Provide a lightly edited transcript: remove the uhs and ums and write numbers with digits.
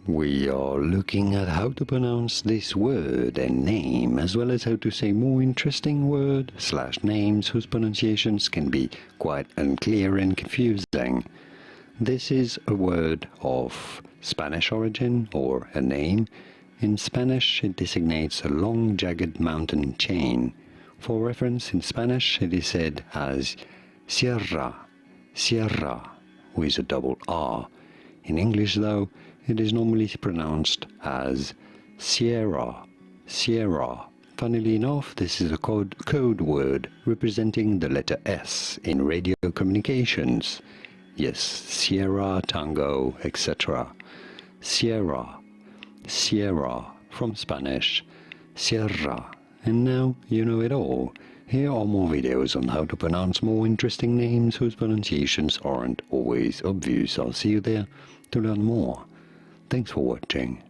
We are looking at how to pronounce this word and name, as well as how to say more interesting word/names whose pronunciations can be quite unclear and confusing. This is a word of Spanish origin, or a name. In Spanish, it designates a long, jagged mountain chain. For reference, in Spanish, it is said as sierra, sierra, with a double R. In English, though, it is normally pronounced as Sierra, Sierra. Funnily enough, this is a code word representing the letter S in radio communications. Yes, Sierra, Tango, etc. Sierra, Sierra, from Spanish, Sierra. And now you know it all. Here are more videos on how to pronounce more interesting names whose pronunciations aren't always obvious. I'll see you there to learn more. Thanks for watching.